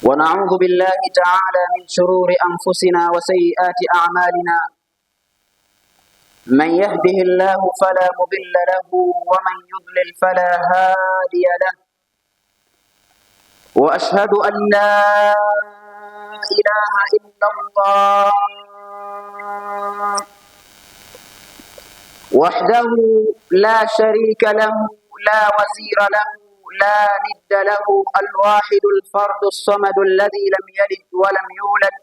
ونعوذ بالله تعالى من شرور أنفسنا وسيئات أعمالنا. من يهده الله فلا مضل له ومن يضلل فلا هادي له. وأشهد أن لا إله إلا الله وحده لا شريك له لا وزير له لا ند له الواحد الفرد الصمد الذي لم يلد ولم يولد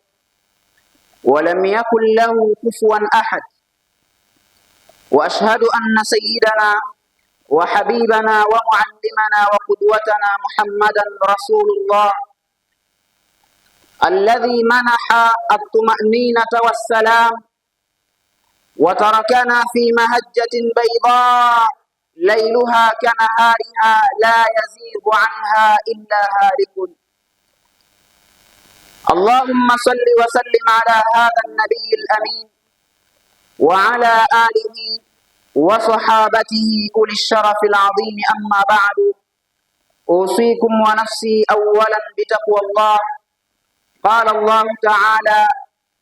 ولم يكن له كفوا أحد. وأشهد أن سيدنا وحبيبنا ومعلمنا وقدوتنا محمدا رسول الله الذي منح الطمأنينة والسلام وتركنا في مهجة بيضاء ليلها كنهارها لا يزيغ عنها إلا هالك. اللهم صل وسلم على هذا النبي الأمين وعلى آله وصحابته أولي الشرف العظيم. أما بعد، أوصيكم ونفسي أولا بتقوى الله. قال الله تعالى: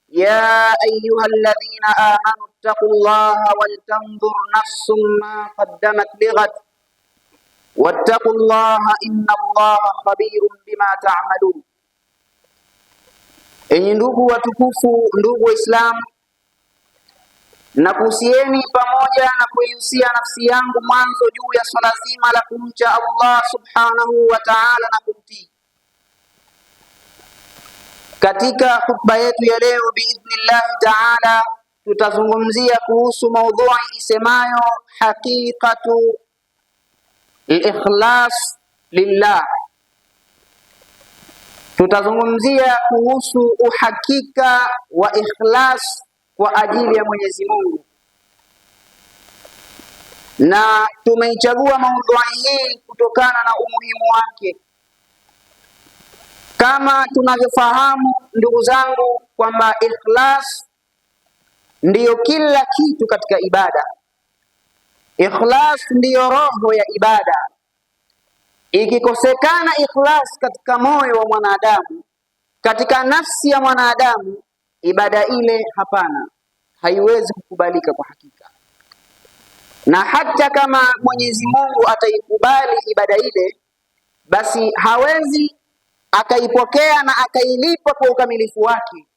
يا أيها الذين آمنوا اتقوا الله ولتنظر نفس ما قدمت لغد واتقوا الله إن الله خبير بما تعملون. Enyi ndugu watukufu, ndugu Waislamu, nakuhusieni pamoja na kuihusia nafsi yangu mwanzo juu ya swala zima la kumcha Allah subhanahu wa ta'ala na kumtii. Katika khutba yetu ya leo biidhnillahi ta'ala tutazungumzia kuhusu maudhui isemayo haqiqatu al-ikhlas lillah. Tutazungumzia kuhusu uhakika wa ikhlas kwa ajili ya Mwenyezi Mungu, na tumeichagua maudhui hii kutokana na umuhimu wake. Kama tunavyofahamu ndugu zangu kwamba ikhlas ndiyo kila kitu katika ibada. Ikhlas ndiyo roho ya ibada. Ikikosekana ikhlas katika moyo wa mwanadamu, katika nafsi ya mwanadamu, ibada ile hapana, haiwezi kukubalika kwa hakika. Na hata kama Mwenyezi Mungu ataikubali ibada ile, basi hawezi akaipokea na akailipa kwa ukamilifu wake.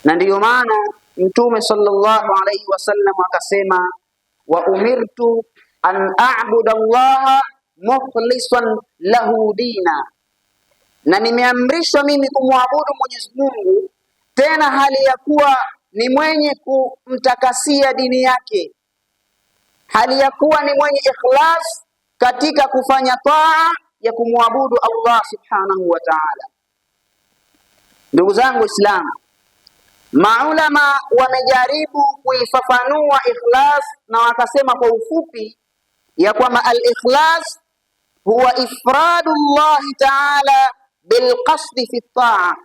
Na ndiyo maana Mtume sallallahu alayhi wasallam akasema, wa umirtu an a'budu Allah mukhlishan lahu dina, na nimeamrishwa mimi kumwabudu Mwenyezi Mungu tena hali ya kuwa ni mwenye kumtakasia dini yake, hali ya kuwa ni mwenye ikhlas katika kufanya taa ya kumwabudu Allah subhanahu wa ta'ala. Ndugu zangu Islam, maulama wamejaribu kuifafanua ikhlas na wakasema kwa ufupi ya kwamba al-ikhlas huwa ifradu Allah ta'ala bilqasdi fi at-ta'a.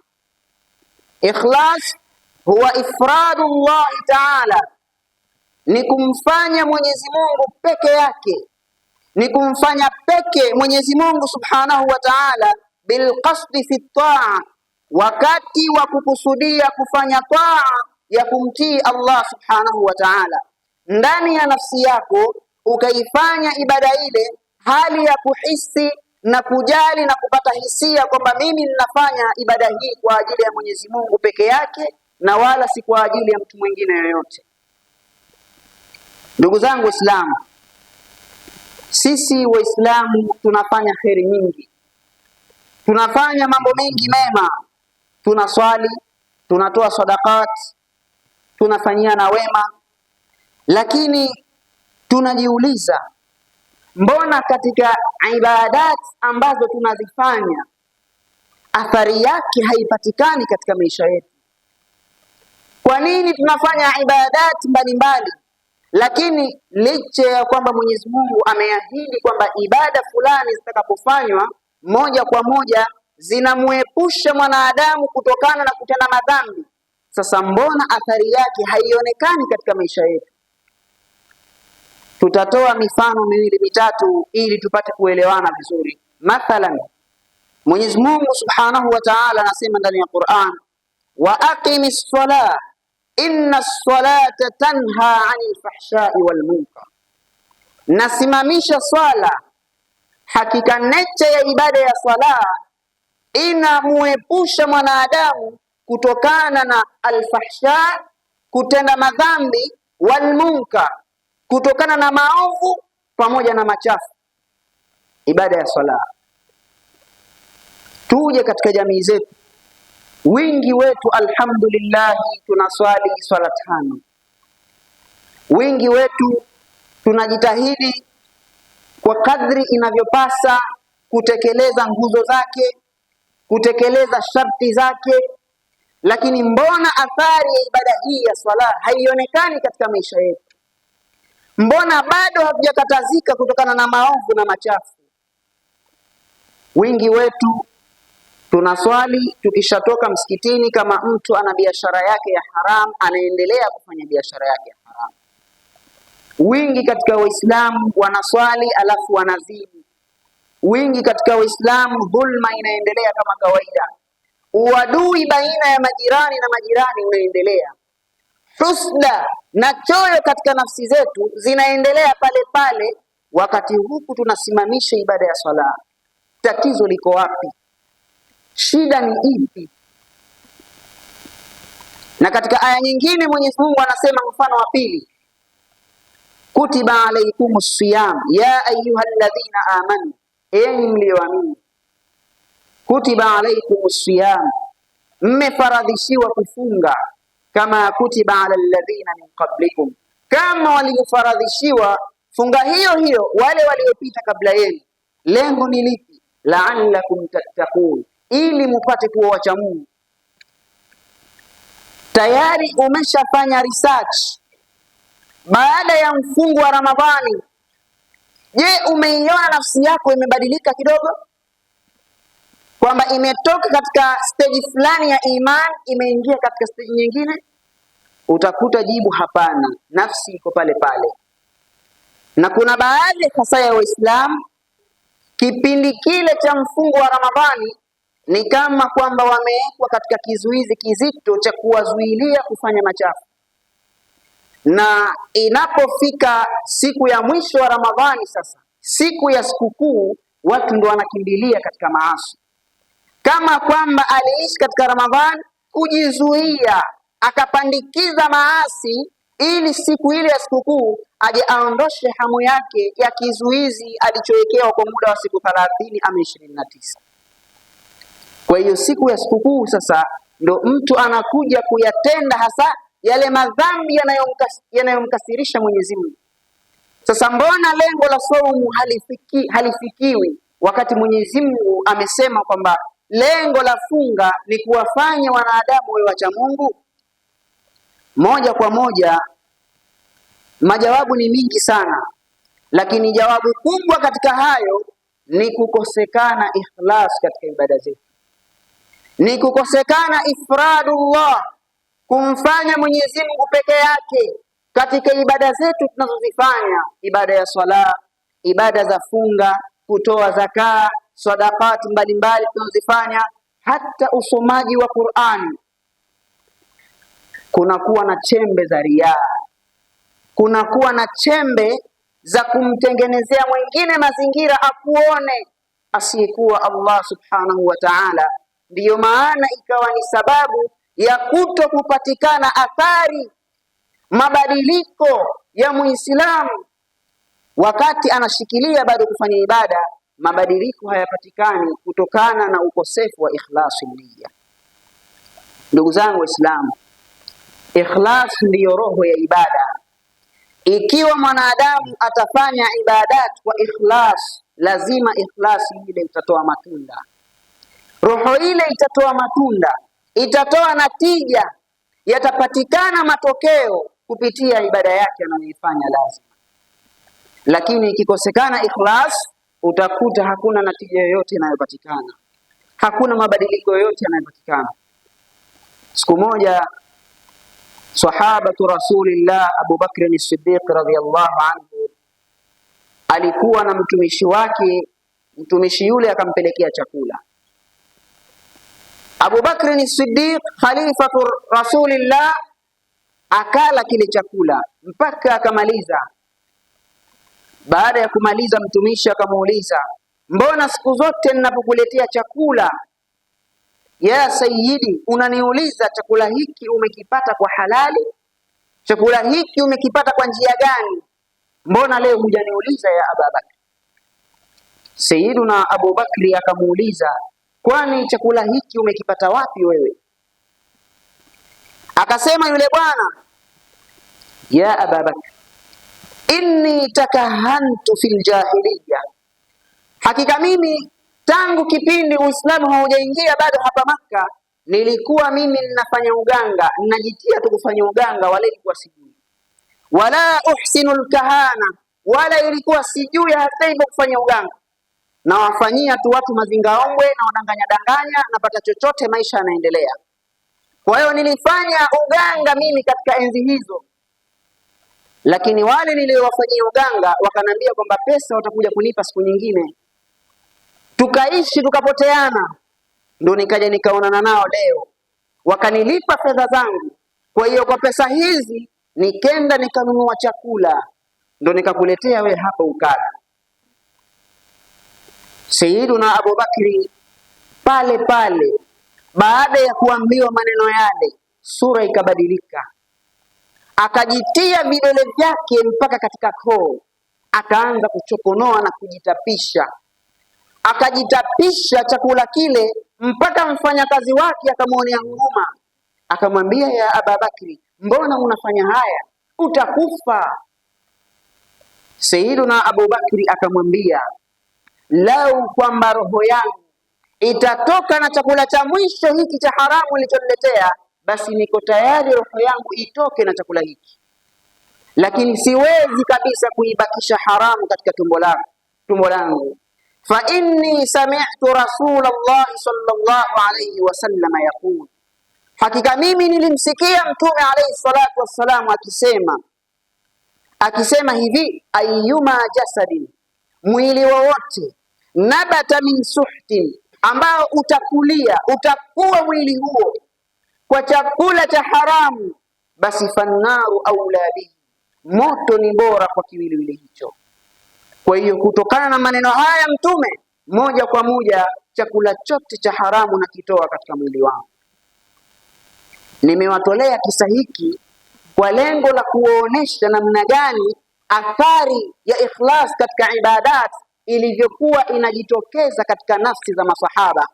Ikhlas huwa ifradu Allah ta'ala, ni kumfanya Mwenyezi Mungu peke yake, ni kumfanya peke Mwenyezi Mungu subhanahu wa ta'ala bilqasdi fi at-ta'a, wakati wa kukusudia kufanya taa ya kumtii Allah subhanahu wa ta'ala. Ndani ya nafsi yako ukaifanya ibada ile hali ya kuhisi na kujali na kupata hisia kwamba mimi ninafanya ibada hii kwa ajili ya Mwenyezi Mungu peke yake na wala si kwa ajili ya mtu mwingine yoyote. Ndugu zangu Waislamu, sisi Waislamu tunafanya kheri nyingi, tunafanya mambo mengi mema. Tunaswali, tunatoa sadaqat, tunafanyia na wema, lakini tunajiuliza, mbona katika ibadat ambazo tunazifanya athari yake haipatikani katika maisha yetu? Kwa nini tunafanya ibadat mbalimbali, lakini licha ya kwamba Mwenyezi Mungu ameahidi kwamba ibada fulani zitakapofanywa moja kwa moja zinamuepusha mwanadamu kutokana na kutenda madhambi, sasa mbona athari yake haionekani katika maisha yetu? Tutatoa mifano miwili mitatu ili tupate kuelewana vizuri. Mathalan, Mwenyezi Mungu Subhanahu wa Ta'ala anasema ndani ya Qur'an, wa aqimis salah inna as-salata tanha 'anil fahsha'i wal munkar, nasimamisha swala, hakika necha ya ibada ya swala inamuepusha mwanadamu kutokana na al-fahsha, kutenda madhambi, wal munkar, kutokana na maovu pamoja na machafu. Ibada ya swala, tuje katika jamii zetu, wingi wetu alhamdulillah tunaswali swala 5. Wingi wetu tunajitahidi kwa kadri inavyopasa kutekeleza nguzo zake, kutekeleza sharti zake, lakini mbona athari ya ibada hii ya swala haionekani katika maisha yetu? Mbona bado hatujakatazika kutokana na maovu na machafu? Wingi wetu tunaswali, tukishatoka msikitini, kama mtu ana biashara yake ya haram, anaendelea kufanya biashara yake ya haram. Wingi katika Waislamu wanaswali alafu wanazini. Wingi katika Waislamu dhulma inaendelea kama kawaida. Uadui baina ya majirani na majirani unaendelea. Husda na choyo katika nafsi zetu zinaendelea pale pale, wakati huku tunasimamisha ibada ya swala. Tatizo liko wapi? Shida ni ipi? Na katika aya nyingine Mwenyezi Mungu anasema mfano wa pili, kutiba alaykumus siyam ya ayyuhalladhina amanu, enyi mlioamini, kutiba alaykumus siyam, mmefaradhishiwa kufunga, kama kutiba ala alladhina min qablikum, kama walivyofaradhishiwa funga hiyo hiyo wale waliopita kabla yenu. Lengo ni lipi? La'allakum tattaqun, ili mupate kuwa wacha Mungu. Tayari umeshafanya research baada ya mfungo wa Ramadhani. Je, umeiona nafsi yako imebadilika kidogo, kwamba imetoka katika stage fulani ya iman imeingia katika stage nyingine? Utakuta jibu hapana, nafsi iko pale pale. Na kuna baadhi hasa ya Waislamu kipindi kile cha mfungo wa Ramadhani ni kama kwamba wamewekwa katika kizuizi kizito cha kuwazuilia kufanya machafu, na inapofika siku ya mwisho wa Ramadhani, sasa siku ya sikukuu, watu ndo wanakimbilia katika maasi, kama kwamba aliishi katika Ramadhani kujizuia, akapandikiza maasi ili siku ile ya sikukuu aje aondoshe hamu yake ya kizuizi alichowekewa kwa muda wa siku 30 ama 29. Kwa hiyo siku ya sikukuu sasa ndo mtu anakuja kuyatenda hasa yale madhambi yanayomkasirisha Mwenyezi Mungu. Sasa mbona lengo la saumu halifikiwi wakati Mwenyezi Mungu amesema kwamba lengo la funga ni kuwafanya wanadamu wawe wacha Mungu? Moja kwa moja majawabu ni mingi sana, lakini jawabu kubwa katika hayo ni kukosekana ikhlas katika ibada zetu, ni kukosekana ifradullah, kumfanya Mwenyezi Mungu peke yake katika ibada zetu tunazozifanya, ibada ya swala, ibada za funga, kutoa zaka, sadaqati mbalimbali tunazozifanya, hata usomaji wa Qur'an. Kunakuwa na chembe za riaa, kunakuwa na chembe za kumtengenezea mwingine mazingira akuone asiyekuwa Allah subhanahu wa ta'ala. Ndiyo maana ikawa ni sababu ya kuto kupatikana athari, mabadiliko ya Muislamu wakati anashikilia bado kufanya ibada. Mabadiliko hayapatikani kutokana na ukosefu wa ikhlasi niyya. Ndugu zangu Waislamu, ikhlas ndiyo roho ya ibada. Ikiwa mwanadamu atafanya ibadat kwa ikhlas, lazima ikhlasi ile itatoa matunda. Roho ile itatoa matunda, itatoa natija, yatapatikana matokeo kupitia ibada yake anayoifanya lazima. Lakini ikikosekana ikhlas, utakuta hakuna natija yoyote inayopatikana, hakuna mabadiliko yoyote yanayopatikana. Siku moja sahabatu Rasulillah Abu Bakr as-Siddiq radhiyallahu anhu alikuwa na mtumishi wake. Mtumishi yule akampelekea chakula, Abu Bakr as-Siddiq khalifatu Rasulillah akala kile chakula mpaka akamaliza. Baada ya kumaliza, mtumishi akamuuliza, mbona siku zote ninapokuletea chakula ya sayyidi unaniuliza chakula hiki umekipata kwa halali? Chakula hiki umekipata kwa njia gani? Mbona leo hujaniuliza ya Abu Bakr? Sayyiduna Abu Bakri akamuuliza, kwani chakula hiki umekipata wapi wewe? Akasema yule bwana, ya Abu Bakr, inni takahantu fil jahiliya, hakika mimi tangu kipindi Uislamu haujaingia bado hapa Makka, nilikuwa mimi ninafanya uganga, ninajitia tu kufanya uganga, wala ilikuwa sijui, wala uhsinul kahana, wala ilikuwa sijui hata hivyo kufanya uganga, na wafanyia tu watu mazingaombwe na wadanganya danganya, napata chochote, maisha yanaendelea. Kwa hiyo nilifanya uganga mimi katika enzi hizo, lakini wale niliowafanyia uganga wakanambia kwamba pesa watakuja kunipa siku nyingine. Tukaishi tukapoteana, ndo nikaja nikaonana nao leo, wakanilipa fedha zangu. Kwa hiyo kwa pesa hizi nikenda nikanunua chakula, ndo nikakuletea we hapa ukala. Sayyiduna Abu Bakri pale pale baada ya kuambiwa maneno yale, sura ikabadilika, akajitia vidole vyake mpaka katika koo, akaanza kuchokonoa na kujitapisha. Akajitapisha chakula kile mpaka mfanyakazi wake akamwonea huruma, akamwambia, ya Abu Bakri, mbona unafanya haya? Utakufa. Sayyiduna Abu Bakri akamwambia, lau kwamba roho yangu itatoka na chakula cha mwisho hiki cha haramu ulichoniletea, basi niko tayari roho yangu itoke na chakula hiki, lakini siwezi kabisa kuibakisha haramu katika tumbo langu. Fa inni sami'tu Rasulullah sallallahu alayhi wasallam yaqul, hakika mimi nilimsikia Mtume alayhi salatu wassalam akisema hivi, ayyuma jasadin, mwili wowote, nabata min suhtin, ambao utakuwa mwili huo kwa chakula cha haramu, basi fannaru aula bihi, moto ni bora kwa kiwiliwili hicho. Kwa hiyo kutokana na maneno haya Mtume, moja kwa moja chakula chote cha haramu nakitoa katika mwili wangu. Nimewatolea kisa hiki kwa lengo la kuonesha namna gani athari ya ikhlas katika ibadat ilivyokuwa inajitokeza katika nafsi za masahaba.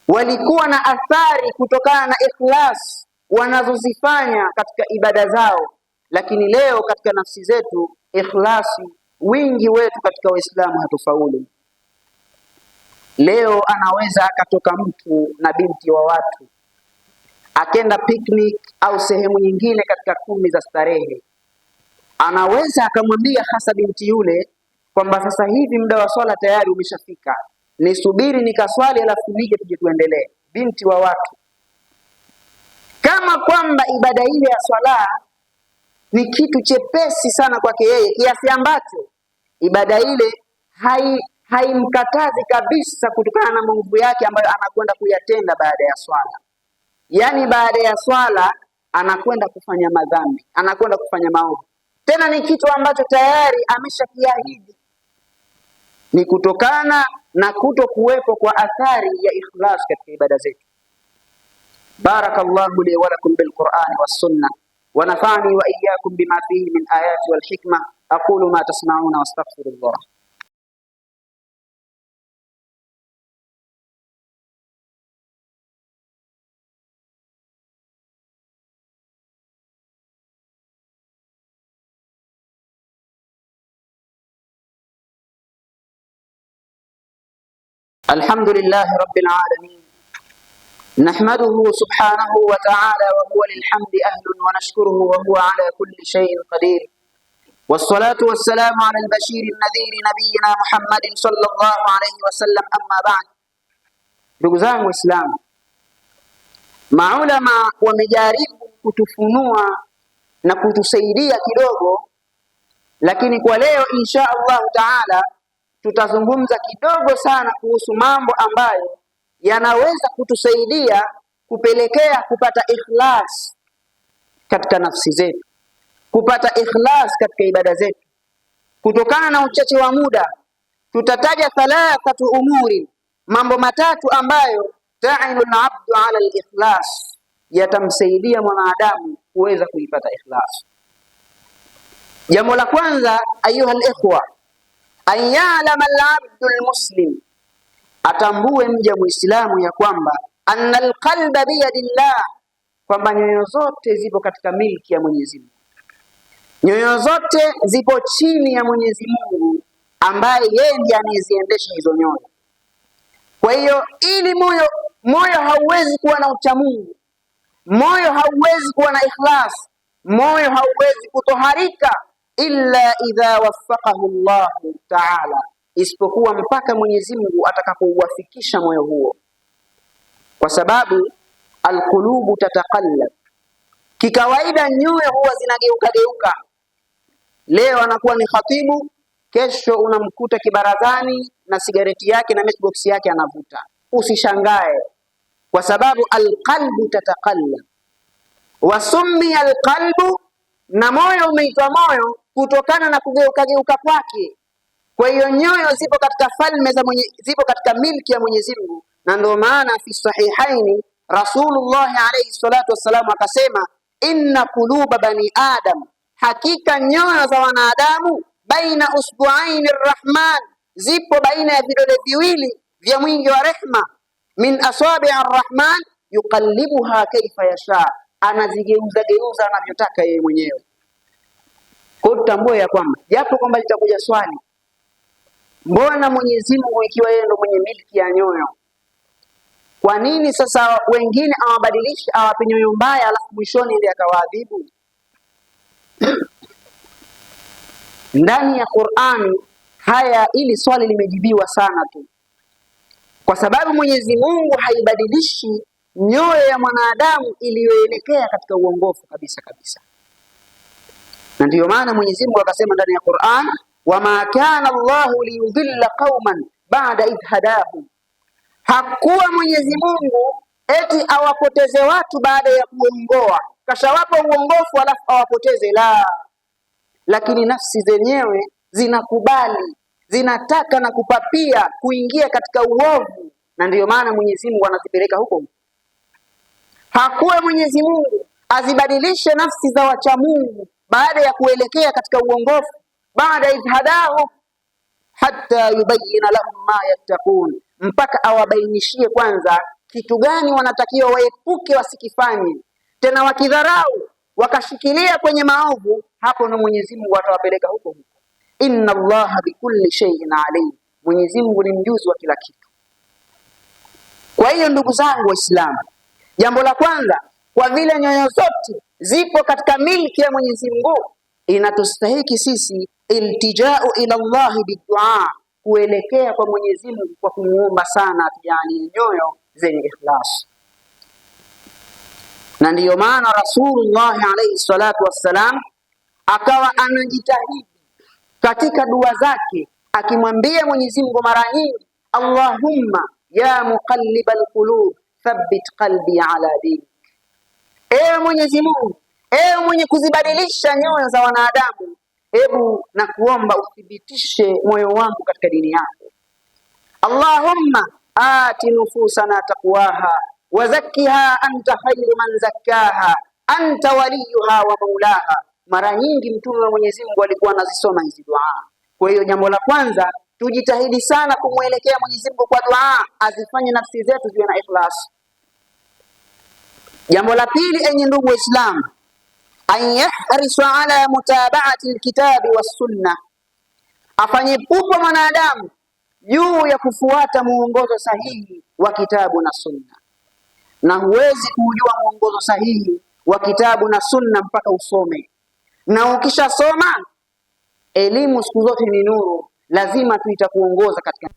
Walikuwa na athari kutokana na ikhlas wanazozifanya katika ibada zao, lakini leo katika nafsi zetu ikhlasi, wingi wetu katika Uislamu hatufaulu. Leo anaweza akatoka mtu na binti wa watu akenda picnic au sehemu nyingine katika kumbi za starehe, anaweza akamwambia hasa binti yule kwamba sasa hivi muda wa swala tayari umeshafika, nisubiri nikaswali alafu nije tuje tuendelee. Binti wa watu, kama kwamba ibada ile ya swala ni kitu chepesi sana kwake yeye, kiasi ambacho ibada ile haimkatazi kabisa kutokana na maovu yake ambayo anakwenda kuyatenda baada ya swala. Yani baada ya swala anakwenda kufanya madhambi, anakwenda kufanya maovu, tena ni kitu ambacho tayari ameshakiahidi. Ni kutokana na kuto kuwepo kwa athari ya ikhlas katika ibada zetu. Barakallahu li wa lakum bil Qur'ani was sunnah wa nafa'ani wa iyyakum bima fihi min ayati wal hikmah. Aqulu ma tasma'una wastaghfirullah. الحمد لله رب العالمين، نحمده سبحانه وتعالى وهو للحمد أهل، ونشكره وهو على كل شيء قدير، والصلاة والسلام على البشير النذير نبينا محمد صلى الله عليه وسلم. أما بعد. ndugu zangu Waislamu, maulama wamejaribu kutufunua na kutusaidia kidogo, lakini kwa leo insha Allah taala tutazungumza kidogo sana kuhusu mambo ambayo yanaweza kutusaidia kupelekea kupata ikhlas katika nafsi zetu, kupata ikhlas katika ibada zetu. Kutokana na uchache wa muda, tutataja thalathatu umuri, mambo matatu ambayo ta'inu al-'abdu 'ala al-ikhlas, yatamsaidia mwanadamu kuweza kuipata ikhlas. Jambo la kwanza, ayuha al-ikhwa, an ya'lama al-'abdu al-muslim, atambue mja muislamu ya kwamba anna al-qalba biyadillah, kwamba nyoyo zote zipo katika milki ya Mwenyezi Mungu. Nyoyo zote zipo chini ya Mwenyezi Mungu ambaye yeye ndiye anayeziendesha hizo nyoyo. Kwa hiyo ili moyo hauwezi kuwa na uchamungu, moyo hauwezi kuwa na ikhlas, moyo hauwezi kutoharika illa idha waffaqahu Allah ta'ala, isipokuwa mpaka Mwenyezi Mungu atakapouwafikisha moyo huo. Kwa sababu alqulubu tataqallab, kikawaida nyoyo huwa zinageuka geuka. Leo anakuwa ni khatibu, kesho unamkuta kibarazani na sigareti yake na matchbox yake anavuta. Usishangae, kwa sababu alqalbu tataqallab. Wasummi alqalbu, na moyo umeitwa moyo kutokana na kugeuka geuka kwake. Kwa hiyo nyoyo zipo katika falme za zipo katika milki ya Mwenyezi Mungu, na ndio maana fi sahihaini Rasulullah alayhi salatu wassalam akasema, inna quluba bani adam, hakika nyoyo za wanadamu, baina usbu'aini arrahman, zipo baina ya vidole viwili vya mwingi wa rehma, min asabi arrahman yuqallibuha kaifa yasha, anazigeuza geuza anavyotaka yeye mwenyewe. Kwa tutambue ya kwamba japo kwamba litakuja swali, mbona Mwenyezi Mungu ikiwa yeye ndo mwenye milki ya nyoyo, kwa nini sasa wengine awabadilisha, awape nyoyo mbaya alafu mwishoni ndiye akawaadhibu? Ndani ya Qur'ani ili swali limejibiwa sana tu, kwa sababu Mwenyezi Mungu haibadilishi nyoyo ya mwanadamu iliyoelekea katika uongofu kabisa kabisa. Na ndiyo maana Mwenyezi Mungu akasema ndani ya Qur'an, wama kana Allahu liyudhilla qauman ba'da idh hadahum, hakuwa Mwenyezi Mungu eti awapoteze watu baada ya kuongoa, kashawapa uongofu alafu awapoteze, la. Lakini nafsi zenyewe zinakubali, zinataka na kupapia kuingia katika uovu, na ndiyo maana Mwenyezi Mungu anazipeleka huko. Hakuwa Mwenyezi Mungu azibadilishe nafsi za wacha Mungu baada ya kuelekea katika uongofu, baada idhadahu, hatta yubayyana lahum ma yattaqun, mpaka awabainishie kwanza kitu gani wanatakiwa waepuke wasikifanye. Tena wakidharau wakashikilia kwenye maovu, hapo na Mwenyezi Mungu atawapeleka huko huko. Inna Allaha bikulli shay'in alim, Mwenyezi Mungu ni mjuzi wa kila kitu. Kwa hiyo ndugu zangu Waislamu, jambo la kwanza, kwa vile nyoyo zote zipo katika milki ya Mwenyezi Mungu, inatustahiki sisi iltijau ila Allah bidua, kuelekea kwa Mwenyezi Mungu kwa kumuomba sana atujalie nyoyo zenye ikhlas. Na ndiyo maana Rasulullah alayhi salatu wassalam akawa anajitahidi katika dua zake akimwambia Mwenyezi Mungu mara nyingi, Allahumma ya muqallibal qulub thabbit qalbi ala dinik, ewe Mwenyezi Mungu, ewe mwenye kuzibadilisha nyoyo za wanadamu, hebu na kuomba uthibitishe moyo wangu katika dini yako. Allahumma ati nufusana taqwaha wa zakkiha anta khayru man zakkaha anta waliyuha wa maulaha. Mara nyingi mtume wa Mwenyezi Mungu alikuwa anazisoma hizi dua. Kwa hiyo jambo la kwanza, tujitahidi sana kumwelekea Mwenyezi Mungu kwa dua, azifanye nafsi zetu ziwe na ikhlas. Jambo la pili, enyi ndugu Waislamu, an yahrisu ala mutaba'ati alkitabi was-sunnah, afanye pupa mwanadamu juu ya kufuata muongozo sahihi wa kitabu na sunna. Na huwezi kujua muongozo sahihi wa kitabu na sunna mpaka usome, na ukishasoma, elimu siku zote ni nuru, lazima tu itakuongoza katika